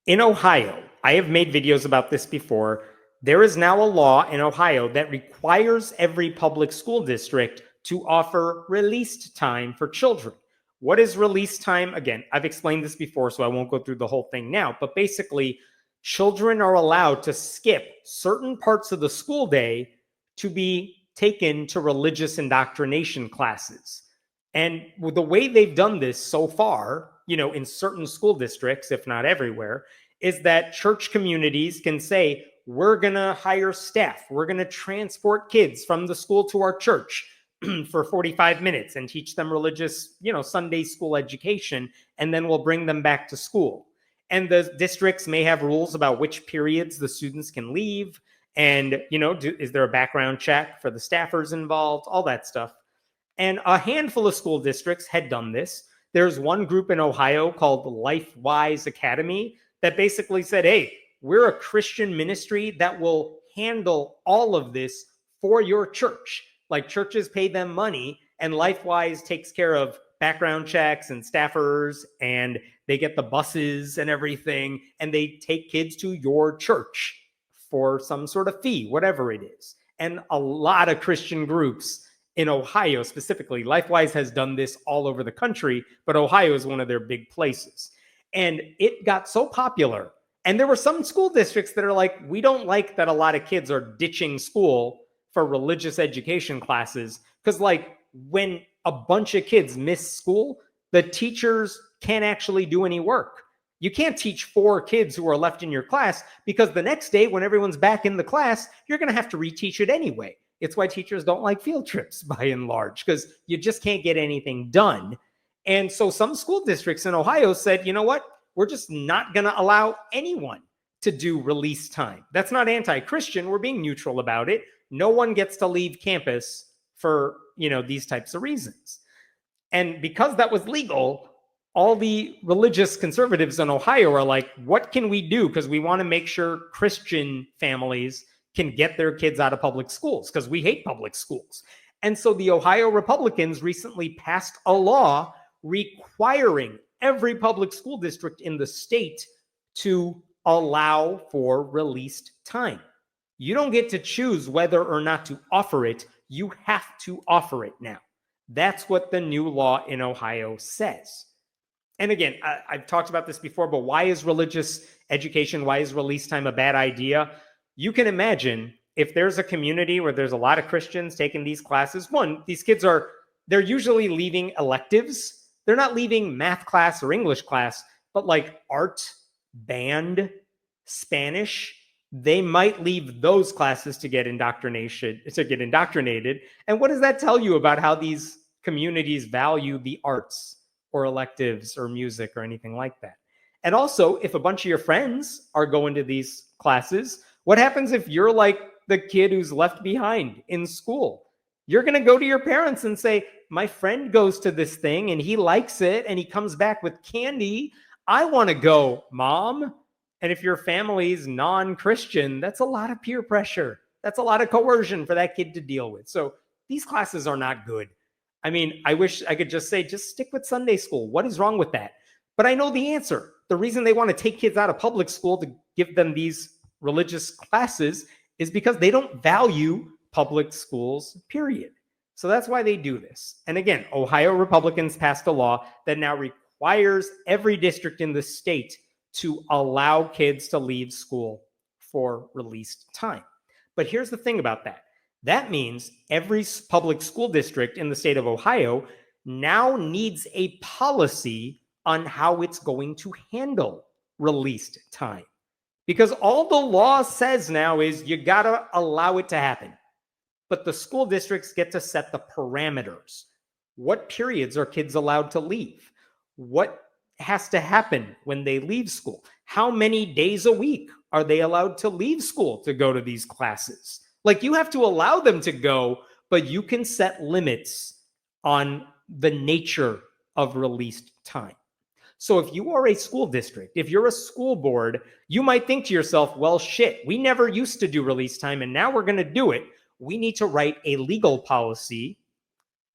In Ohio, I have made videos about this before. There is now a law in Ohio that requires every public school district to offer released time for children. What is release time? Again, I've explained this before, so I won't go through the whole thing now. But basically, children are allowed to skip certain parts of the school day to be taken to religious indoctrination classes. And the way they've done this so far, in certain school districts, if not everywhere, is that church communities can say, we're going to hire staff. We're going to transport kids from the school to our church for 45 minutes and teach them religious, Sunday school education, and then we'll bring them back to school. And the districts may have rules about which periods the students can leave. And, is there a background check for the staffers involved? All that stuff. And a handful of school districts had done this. There's one group in Ohio called LifeWise Academy that basically said, hey, we're a Christian ministry that will handle all of this for your church. Like churches pay them money and LifeWise takes care of background checks and staffers, and they get the buses and everything, and they take kids to your church for some sort of fee, whatever it is. And a lot of Christian groups in Ohio specifically, LifeWise has done this all over the country, but Ohio is one of their big places. And it got so popular. And there were some school districts that are like, we don't like that a lot of kids are ditching school for religious education classes. Because like when a bunch of kids miss school, the teachers can't actually do any work. You can't teach 4 kids who are left in your class because the next day when everyone's back in the class, you're going to have to reteach it anyway. It's why teachers don't like field trips by and large, because you just can't get anything done. And so some school districts in Ohio said, you know what? We're just not going to allow anyone to do release time. That's not anti-Christian. We're being neutral about it. No one gets to leave campus for, these types of reasons. And because that was legal, all the religious conservatives in Ohio are like, what can we do? Because we want to make sure Christian families can get their kids out of public schools because we hate public schools. And so the Ohio Republicans recently passed a law requiring every public school district in the state to allow for released time. You don't get to choose whether or not to offer it. You have to offer it now. That's what the new law in Ohio says. And again, I've talked about this before, but why is religious education, why is release time a bad idea? You can imagine if there's a community where there's a lot of Christians taking these classes, one, these kids they're usually leaving electives. They're not leaving math class or English class, but like art, band, Spanish, they might leave those classes to get indoctrinated. And what does that tell you about how these communities value the arts or electives or music or anything like that? And also, if a bunch of your friends are going to these classes, what happens if you're like the kid who's left behind in school? You're going to go to your parents and say, my friend goes to this thing and he likes it and he comes back with candy. I want to go, Mom. And if your family's non-Christian, that's a lot of peer pressure. That's a lot of coercion for that kid to deal with. So these classes are not good. I mean, I wish I could just say, just stick with Sunday school. What is wrong with that? But I know the answer. The reason they want to take kids out of public school to give them these religious classes is because they don't value public schools, period. So that's why they do this. And again, Ohio Republicans passed a law that now requires every district in the state to allow kids to leave school for released time. But here's the thing about that. That means every public school district in the state of Ohio now needs a policy on how it's going to handle released time. Because all the law says now is you got to allow it to happen. But the school districts get to set the parameters. What periods are kids allowed to leave? What has to happen when they leave school? How many days a week are they allowed to leave school to go to these classes? Like, you have to allow them to go, but you can set limits on the nature of released time. So if you are a school district, if you're a school board, you might think to yourself, well, shit, we never used to do release time and now we're going to do it. We need to write a legal policy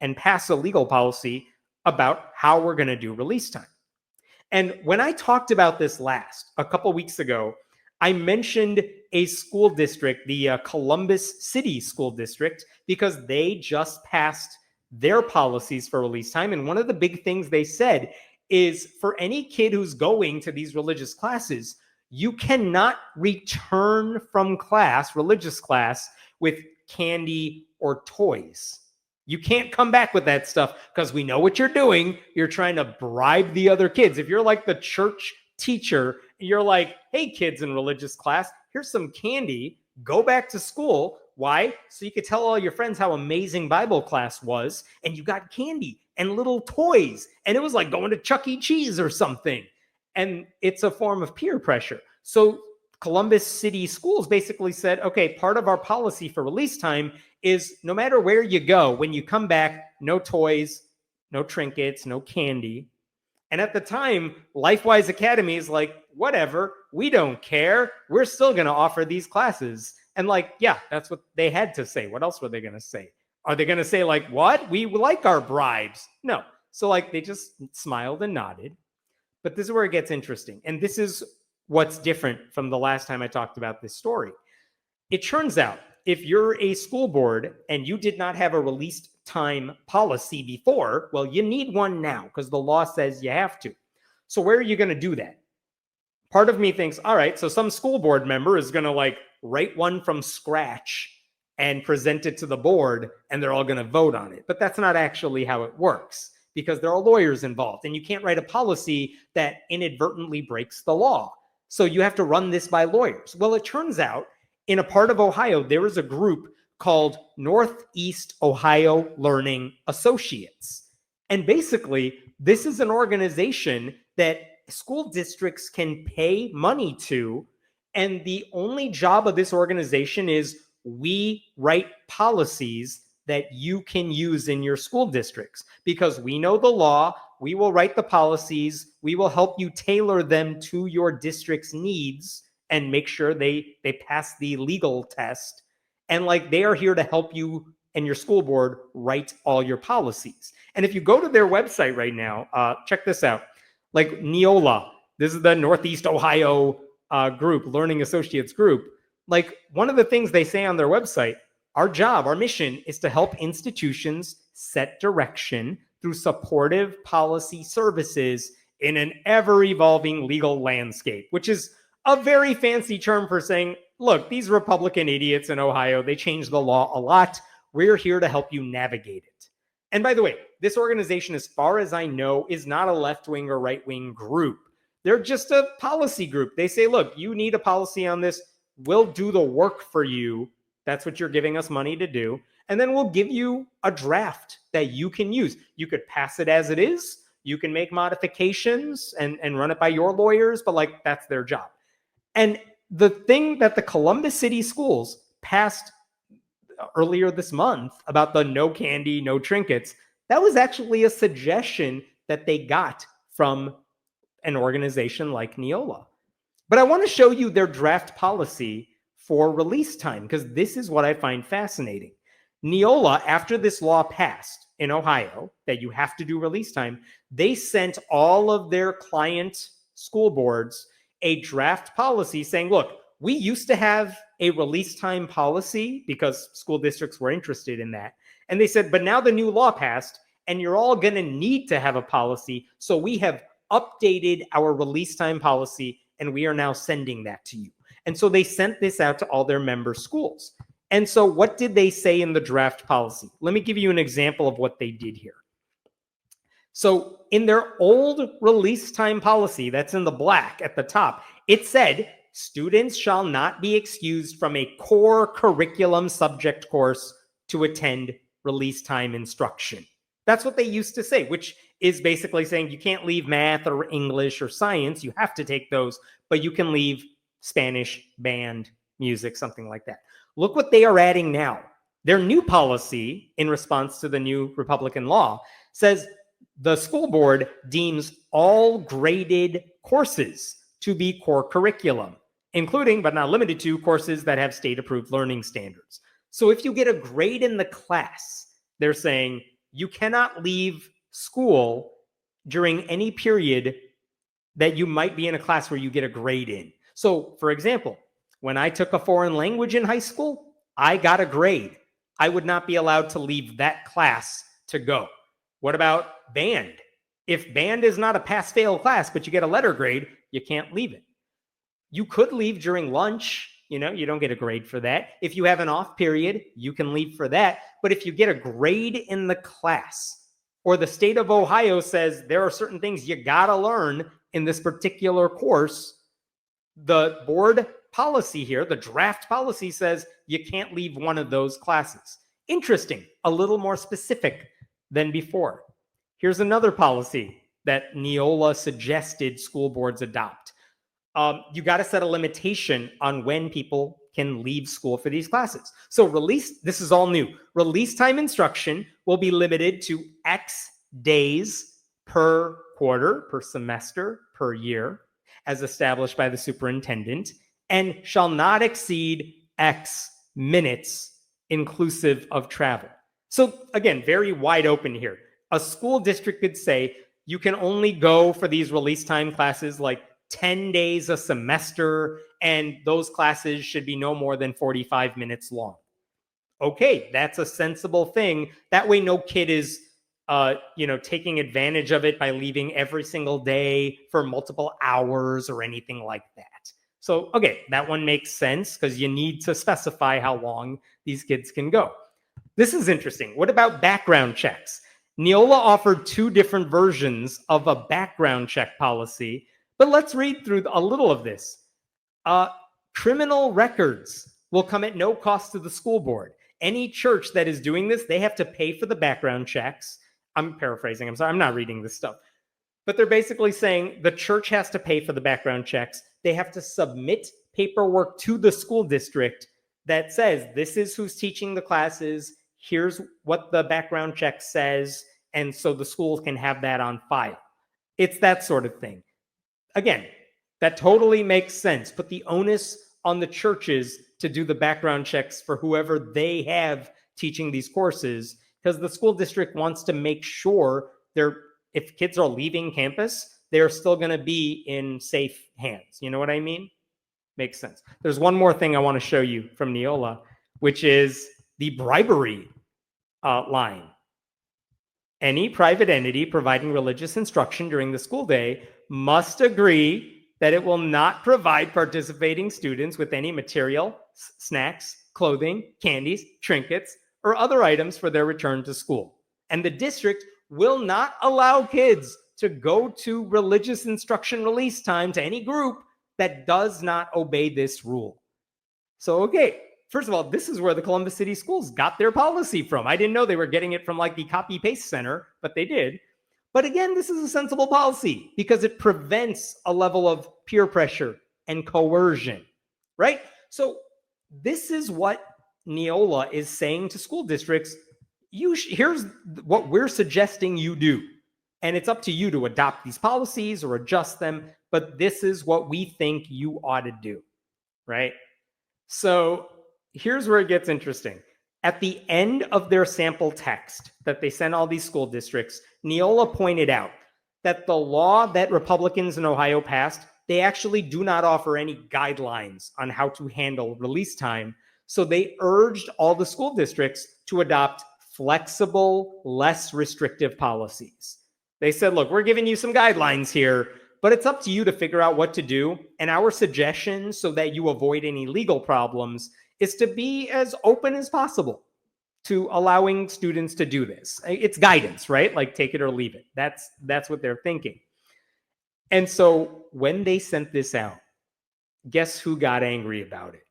and pass a legal policy about how we're going to do release time. And when I talked about this last, a couple weeks ago, I mentioned a school district, the Columbus City School District, because they just passed their policies for release time. And one of the big things they said is for any kid who's going to these religious classes, you cannot return from class, religious class, with candy or toys. You can't come back with that stuff because we know what you're doing. You're trying to bribe the other kids. If you're like the church teacher, you're like, hey, kids in religious class, here's some candy. Go back to school. Why? So you could tell all your friends how amazing Bible class was, and you got candy and little toys. And it was like going to Chuck E. Cheese or something. And it's a form of peer pressure. So Columbus City Schools basically said, okay, part of our policy for release time is no matter where you go, when you come back, no toys, no trinkets, no candy. And at the time, LifeWise Academy is like, whatever, we don't care. We're still going to offer these classes. And like, yeah, that's what they had to say. What else were they going to say? Are they going to say like, what? We like our bribes? No. So like they just smiled and nodded. But this is where it gets interesting. And this is what's different from the last time I talked about this story. It turns out if you're a school board and you did not have a released time policy before, well, you need one now because the law says you have to. So where are you going to do that? Part of me thinks, all right, so some school board member is going to like write one from scratch and present it to the board and they're all going to vote on it. But that's not actually how it works because there are lawyers involved and you can't write a policy that inadvertently breaks the law. So you have to run this by lawyers. Well, it turns out in a part of Ohio, there is a group called Northeast Ohio Learning Associates. And basically, this is an organization that school districts can pay money to. And the only job of this organization is we write policies that you can use in your school districts because we know the law. We will write the policies. We will help you tailor them to your district's needs and make sure they pass the legal test. And like they are here to help you and your school board write all your policies. And if you go to their website right now, check this out. Like Neola, this is the Northeast Ohio group, Learning Associates group. Like one of the things they say on their website, our job, our mission is to help institutions set direction through supportive policy services in an ever-evolving legal landscape, which is a very fancy term for saying, look, these Republican idiots in Ohio, they change the law a lot. We're here to help you navigate it. And by the way, this organization, as far as I know, is not a left-wing or right-wing group. They're just a policy group. They say, look, you need a policy on this. We'll do the work for you. That's what you're giving us money to do. And then we'll give you a draft that you can use. You could pass it as it is. You can make modifications and run it by your lawyers, but like that's their job. And the thing that the Columbus City Schools passed earlier this month about the no candy, no trinkets, that was actually a suggestion that they got from an organization like Neola. But I want to show you their draft policy for release time because this is what I find fascinating. Neola, after this law passed in Ohio that you have to do release time, they sent all of their client school boards a draft policy saying, look, we used to have a release time policy because school districts were interested in that. And they said, but now the new law passed and you're all going to need to have a policy. So we have updated our release time policy and we are now sending that to you. And so they sent this out to all their member schools. And so what did they say in the draft policy? Let me give you an example of what they did here. So in their old release time policy, that's in the black at the top, it said students shall not be excused from a core curriculum subject course to attend release time instruction. That's what they used to say, which is basically saying you can't leave math or English or science. You have to take those, but you can leave Spanish, band, music, something like that. Look what they are adding now. Their new policy in response to the new Republican law says the school board deems all graded courses to be core curriculum, including but not limited to courses that have state-approved learning standards. So if you get a grade in the class, they're saying you cannot leave school during any period that you might be in a class where you get a grade in. So, for example, when I took a foreign language in high school, I got a grade. I would not be allowed to leave that class to go. What about band? If band is not a pass-fail class, but you get a letter grade, you can't leave it. You could leave during lunch. You know, you don't get a grade for that. If you have an off period, you can leave for that. But if you get a grade in the class, or the state of Ohio says there are certain things you gotta learn in this particular course, the board policy here, the draft policy says you can't leave one of those classes. Interesting, a little more specific than before. Here's another policy that Neola suggested school boards adopt. You got to set a limitation on when people can leave school for these classes. So this is all new. Release time instruction will be limited to X days per quarter, per semester, per year, as established by the superintendent, and shall not exceed X minutes inclusive of travel. So again, very wide open here. A school district could say you can only go for these release time classes like 10 days a semester, and those classes should be no more than 45 minutes long. Okay, that's a sensible thing. That way no kid is taking advantage of it by leaving every single day for multiple hours or anything like that. So, okay, that one makes sense because you need to specify how long these kids can go. This is interesting. What about background checks? Neola offered two different versions of a background check policy, but let's read through a little of this. Criminal records will come at no cost to the school board. Any church that is doing this, they have to pay for the background checks. I'm paraphrasing. I'm sorry. I'm not reading this stuff. But they're basically saying the church has to pay for the background checks. They have to submit paperwork to the school district that says this is who's teaching the classes. Here's what the background check says. And so the schools can have that on file. It's that sort of thing. Again, that totally makes sense. Put the onus on the churches to do the background checks for whoever they have teaching these courses, because the school district wants to make sure if kids are leaving campus, they're still going to be in safe hands. You know what I mean? Makes sense. There's one more thing I want to show you from Neola, which is the bribery line. Any private entity providing religious instruction during the school day must agree that it will not provide participating students with any material, snacks, clothing, candies, trinkets, or other items for their return to school. And the district will not allow kids to go to religious instruction release time to any group that does not obey this rule. So, okay, first of all, this is where the Columbus City Schools got their policy from. I didn't know they were getting it from like the copy-paste center, but they did. But again, this is a sensible policy because it prevents a level of peer pressure and coercion, right? So this is what Neola is saying to school districts. Here's what we're suggesting you do. And it's up to you to adopt these policies or adjust them, but this is what we think you ought to do, right? So here's where it gets interesting. At the end of their sample text that they sent all these school districts, Neola pointed out that the law that Republicans in Ohio passed, they actually do not offer any guidelines on how to handle release time. So they urged all the school districts to adopt flexible, less restrictive policies. They said, look, we're giving you some guidelines here, but it's up to you to figure out what to do. And our suggestion, so that you avoid any legal problems, is to be as open as possible to allowing students to do this. It's guidance, right? Like take it or leave it. That's what they're thinking. And so when they sent this out, guess who got angry about it?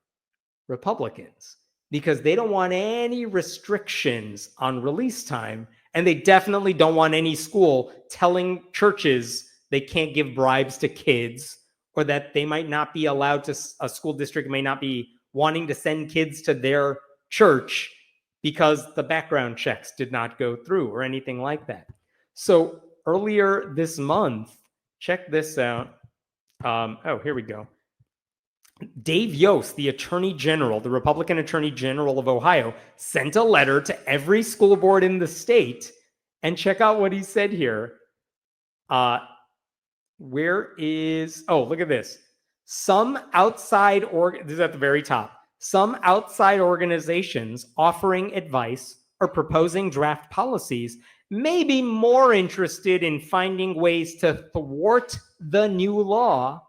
Republicans, because they don't want any restrictions on release time. And they definitely don't want any school telling churches they can't give bribes to kids, or that they might not be allowed to, a school district may not be wanting to send kids to their church because the background checks did not go through or anything like that. So earlier this month, check this out. Here we go. Dave Yost, the Attorney General, the Republican Attorney General of Ohio, sent a letter to every school board in the state. And check out what he said here. Look at this. This is at the very top. Some outside organizations offering advice or proposing draft policies may be more interested in finding ways to thwart the new law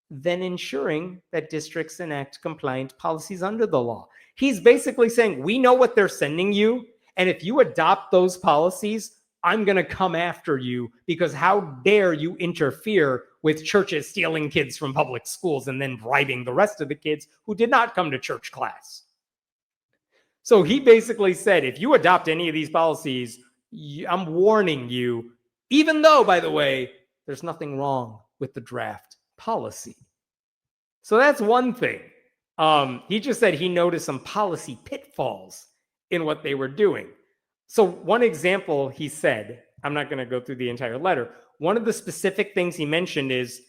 than ensuring that districts enact compliant policies under the law. He's basically saying, we know what they're sending you, and if you adopt those policies, I'm going to come after you, because how dare you interfere with churches stealing kids from public schools and then bribing the rest of the kids who did not come to church class. So he basically said, if you adopt any of these policies, I'm warning you, even though, by the way, there's nothing wrong with the draft policy. So that's one thing. He just said he noticed some policy pitfalls in what they were doing. So one example he said, I'm not going to go through the entire letter. One of the specific things he mentioned is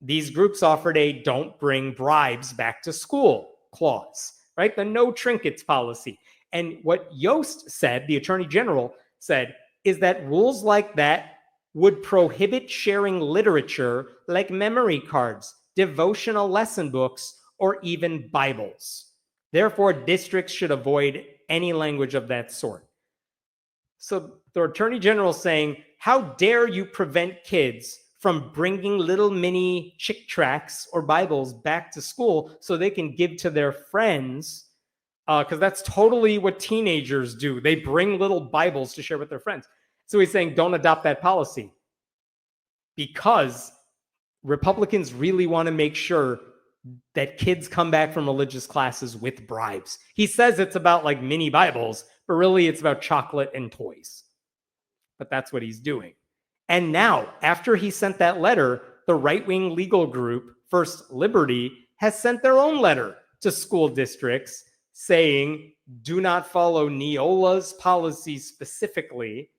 these groups offered a don't bring bribes back to school clause, right? The no trinkets policy. And what Yost said, the Attorney General said, is that rules like that would prohibit sharing literature like memory cards, devotional lesson books, or even Bibles. Therefore, districts should avoid any language of that sort. So the Attorney General is saying, how dare you prevent kids from bringing little mini chick tracts or Bibles back to school so they can give to their friends, because that's totally what teenagers do. They bring little Bibles to share with their friends. So he's saying, don't adopt that policy, because Republicans really want to make sure that kids come back from religious classes with bribes. He says it's about like mini Bibles, but really it's about chocolate and toys. But that's what he's doing. And now, after he sent that letter, the right-wing legal group, First Liberty, has sent their own letter to school districts saying, do not follow Neola's policies specifically.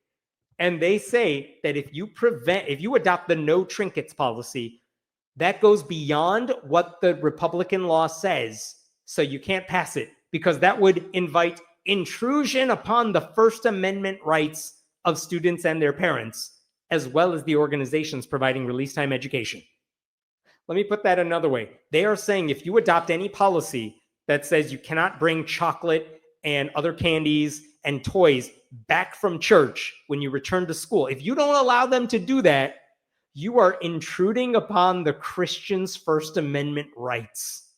And they say that if you adopt the no trinkets policy, that goes beyond what the Republican law says. So you can't pass it, because that would invite intrusion upon the First Amendment rights of students and their parents, as well as the organizations providing release time education. Let me put that another way. They are saying if you adopt any policy that says you cannot bring chocolate and other candies and toys back from church when you return to school, if you don't allow them to do that, you are intruding upon the Christian's First Amendment rights,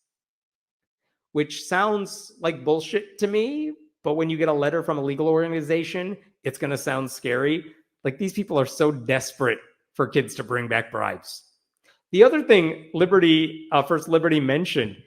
which sounds like bullshit to me. But when you get a letter from a legal organization, it's going to sound scary. Like, these people are so desperate for kids to bring back bribes. The other thing First Liberty mentioned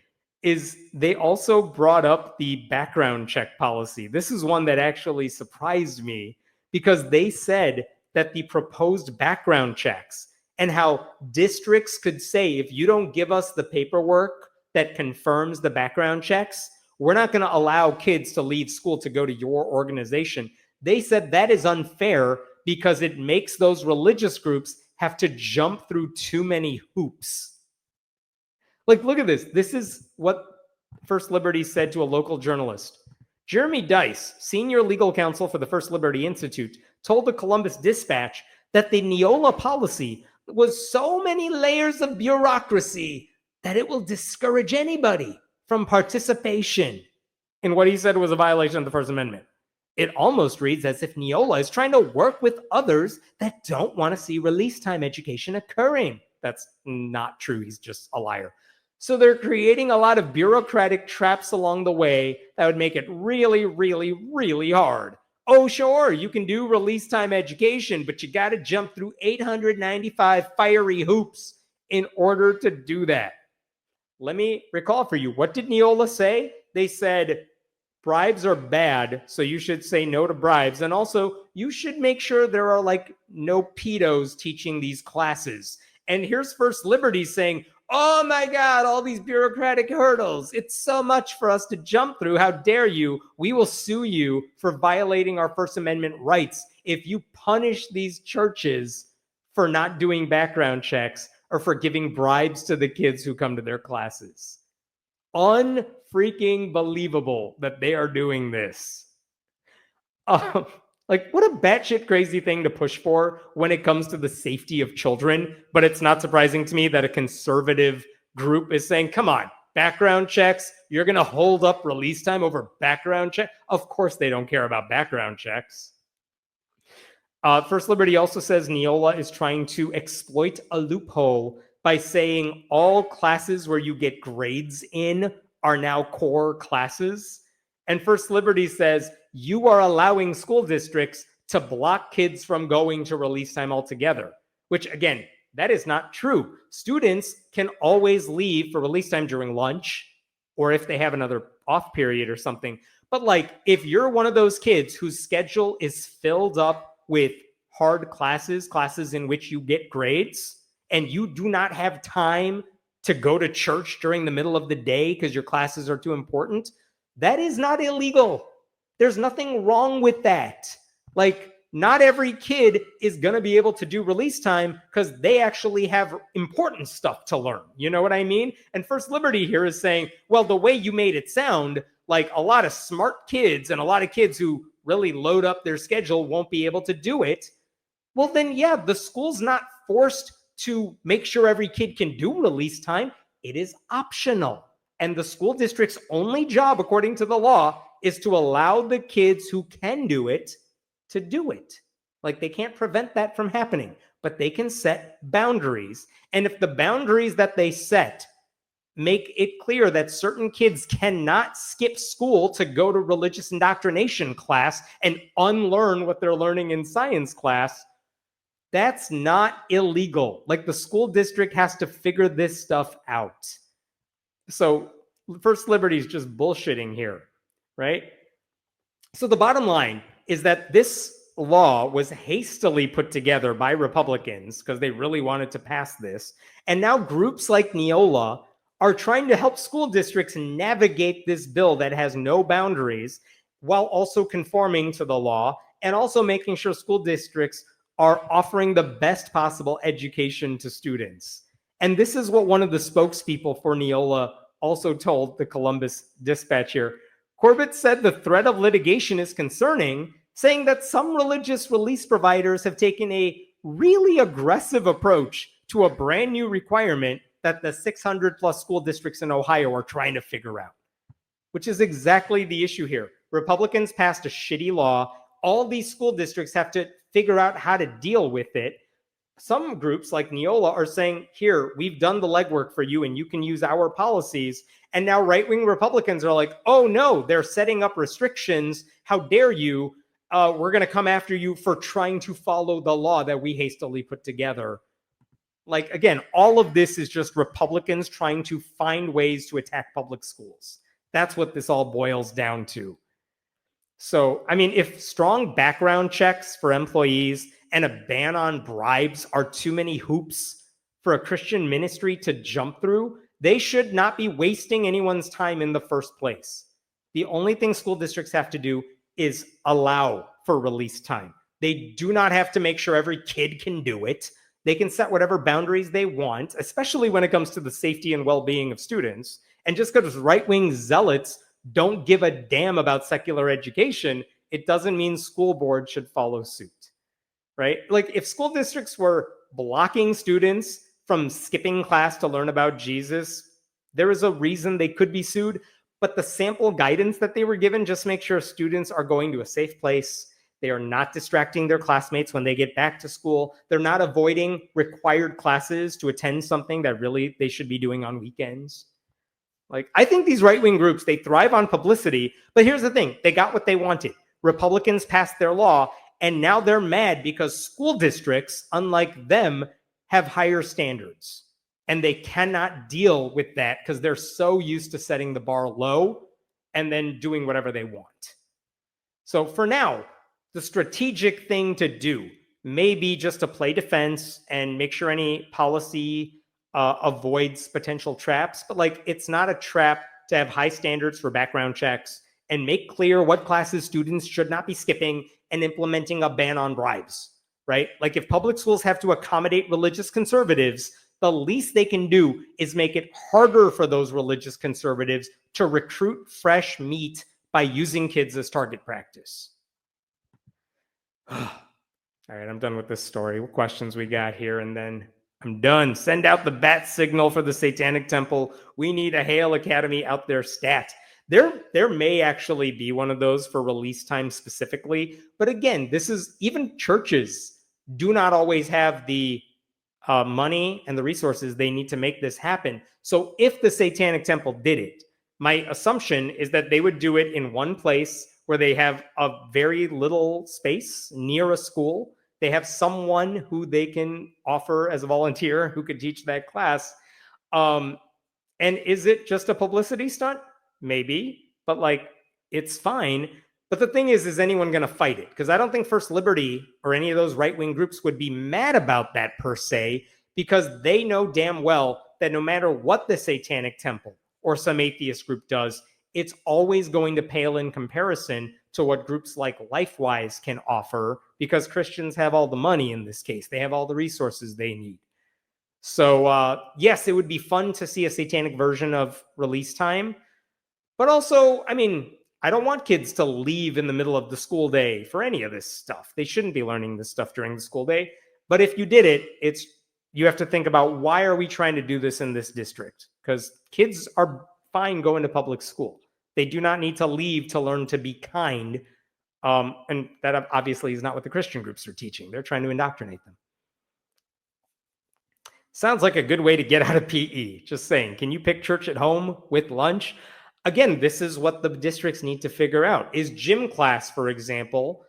is they also brought up the background check policy. This is one that actually surprised me, because they said that the proposed background checks and how districts could say, if you don't give us the paperwork that confirms the background checks, we're not going to allow kids to leave school to go to your organization. They said that is unfair because it makes those religious groups have to jump through too many hoops. Like, look at this. This is what First Liberty said to a local journalist. Jeremy Dice, senior legal counsel for the First Liberty Institute, told the Columbus Dispatch that the Neola policy was so many layers of bureaucracy that it will discourage anybody from participation in what he said was a violation of the First Amendment. It almost reads as if Neola is trying to work with others that don't want to see release time education occurring. That's not true. He's just a liar. So they're creating a lot of bureaucratic traps along the way that would make it really, really, really hard. Oh, sure, you can do release time education, but you got to jump through 895 fiery hoops in order to do that. Let me recall for you. What did Neola say? They said, bribes are bad, so you should say no to bribes. And also, you should make sure there are like no pedos teaching these classes. And here's First Liberty saying, oh my God, all these bureaucratic hurdles. It's so much for us to jump through. How dare you? We will sue you for violating our First Amendment rights if you punish these churches for not doing background checks or for giving bribes to the kids who come to their classes. Unfreaking believable that they are doing this. Like, what a batshit crazy thing to push for when it comes to the safety of children. But it's not surprising to me that a conservative group is saying, come on, background checks, you're going to hold up release time over background check? Of course they don't care about background checks. First Liberty also says Neola is trying to exploit a loophole by saying all classes where you get grades in are now core classes. And First Liberty says you are allowing school districts to block kids from going to release time altogether, which again, that is not true. Students can always leave for release time during lunch or if they have another off period or something. But like, if you're one of those kids whose schedule is filled up with hard classes in which you get grades, and you do not have time to go to church during the middle of the day because your classes are too important, that is not illegal. There's nothing wrong with that. Like, not every kid is going to be able to do release time because they actually have important stuff to learn. You know what I mean? And First Liberty here is saying, well, the way you made it sound, like a lot of smart kids and a lot of kids who really load up their schedule won't be able to do it. Well, then, yeah, the school's not forced to make sure every kid can do release time. It is optional. And the school district's only job, according to the law, is to allow the kids who can do it to do it. Like, they can't prevent that from happening, but they can set boundaries. And if the boundaries that they set make it clear that certain kids cannot skip school to go to religious indoctrination class and unlearn what they're learning in science class, that's not illegal. Like, the school district has to figure this stuff out. So First Liberty is just bullshitting here, right? So the bottom line is that this law was hastily put together by Republicans because they really wanted to pass this. And now groups like Neola are trying to help school districts navigate this bill that has no boundaries while also conforming to the law and also making sure school districts are offering the best possible education to students. And this is what one of the spokespeople for Neola also told the Columbus Dispatch here. Corbett said the threat of litigation is concerning, saying that some religious release providers have taken a really aggressive approach to a brand new requirement that the 600 plus school districts in Ohio are trying to figure out, which is exactly the issue here. Republicans passed a shitty law. All these school districts have to figure out how to deal with it. Some groups like Neola are saying, here, we've done the legwork for you and you can use our policies. And now right-wing Republicans are like, oh no, they're setting up restrictions. How dare you? We're going to come after you for trying to follow the law that we hastily put together. Like, again, all of this is just Republicans trying to find ways to attack public schools. That's what this all boils down to. So, I mean, if strong background checks for employees and a ban on bribes are too many hoops for a Christian ministry to jump through, they should not be wasting anyone's time in the first place. The only thing school districts have to do is allow for release time. They do not have to make sure every kid can do it. They can set whatever boundaries they want, especially when it comes to the safety and well-being of students. And just because right-wing zealots don't give a damn about secular education, it doesn't mean school boards should follow suit, right? Like, if school districts were blocking students from skipping class to learn about Jesus, there is a reason they could be sued. But the sample guidance that they were given just make sure students are going to a safe place. They are not distracting their classmates when they get back to school. They're not avoiding required classes to attend something that really they should be doing on weekends. Like, I think these right-wing groups, they thrive on publicity, but here's the thing. They got what they wanted. Republicans passed their law, and now they're mad because school districts, unlike them, have higher standards. And they cannot deal with that because they're so used to setting the bar low and then doing whatever they want. So for now, the strategic thing to do may be just to play defense and make sure any policy avoids potential traps. But like, it's not a trap to have high standards for background checks and make clear what classes students should not be skipping and implementing a ban on bribes, right? Like, if public schools have to accommodate religious conservatives, the least they can do is make it harder for those religious conservatives to recruit fresh meat by using kids as target practice. All right, I'm done with this story. What questions we got here? And then I'm done. Send out the bat signal for the Satanic Temple. We need a Hail Academy out there stat. There may actually be one of those for release time specifically. But again, this is even churches do not always have the money and the resources they need to make this happen. So if the Satanic Temple did it, my assumption is that they would do it in one place where they have a very little space near a school. They have someone who they can offer as a volunteer who could teach that class. And is it just a publicity stunt? Maybe, but like it's fine. But the thing is anyone going to fight it? Because I don't think First Liberty or any of those right-wing groups would be mad about that per se, because they know damn well that no matter what the Satanic Temple or some atheist group does, it's always going to pale in comparison to what groups like LifeWise can offer, because Christians have all the money in this case. They have all the resources they need. So yes, it would be fun to see a satanic version of release time. But also, I mean, I don't want kids to leave in the middle of the school day for any of this stuff. They shouldn't be learning this stuff during the school day. But if you did it, you have to think about, why are we trying to do this in this district? Because kids are fine going to public school. They do not need to leave to learn to be kind. And that obviously is not what the Christian groups are teaching. They're trying to indoctrinate them. Sounds like a good way to get out of PE. Just saying, can you pick church at home with lunch? Again, this is what the districts need to figure out. Is gym class, for example,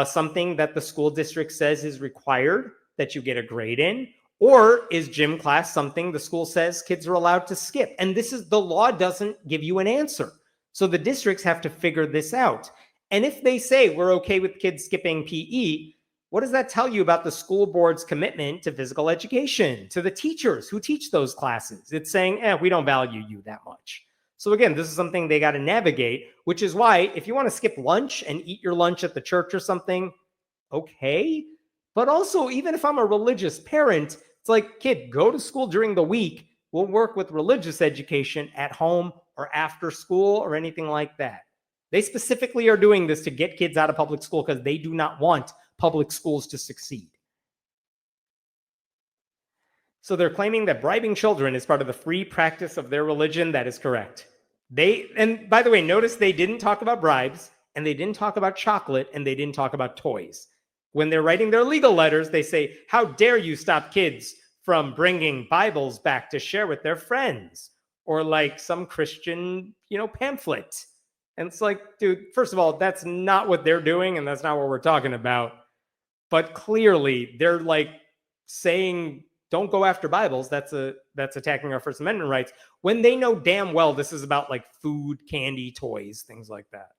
something that the school district says is required that you get a grade in? Or is gym class something the school says kids are allowed to skip? And the law doesn't give you an answer. So the districts have to figure this out. And if they say we're okay with kids skipping PE, what does that tell you about the school board's commitment to physical education, to the teachers who teach those classes? It's saying, we don't value you that much. So again, this is something they got to navigate, which is why if you want to skip lunch and eat your lunch at the church or something, okay. But also, even if I'm a religious parent, it's like, kid, go to school during the week. We'll work with religious education at home or after school or anything like that. They specifically are doing this to get kids out of public school because they do not want public schools to succeed. So they're claiming that bribing children is part of the free practice of their religion. That is correct. And by the way, notice they didn't talk about bribes, and they didn't talk about chocolate, and they didn't talk about toys. When they're writing their legal letters, they say, how dare you stop kids from bringing Bibles back to share with their friends? Or like some Christian, pamphlet. And it's like, dude, first of all, that's not what they're doing, and that's not what we're talking about. But clearly, they're like saying, don't go after Bibles. That's attacking our First Amendment rights, when they know damn well this is about like food, candy, toys, things like that.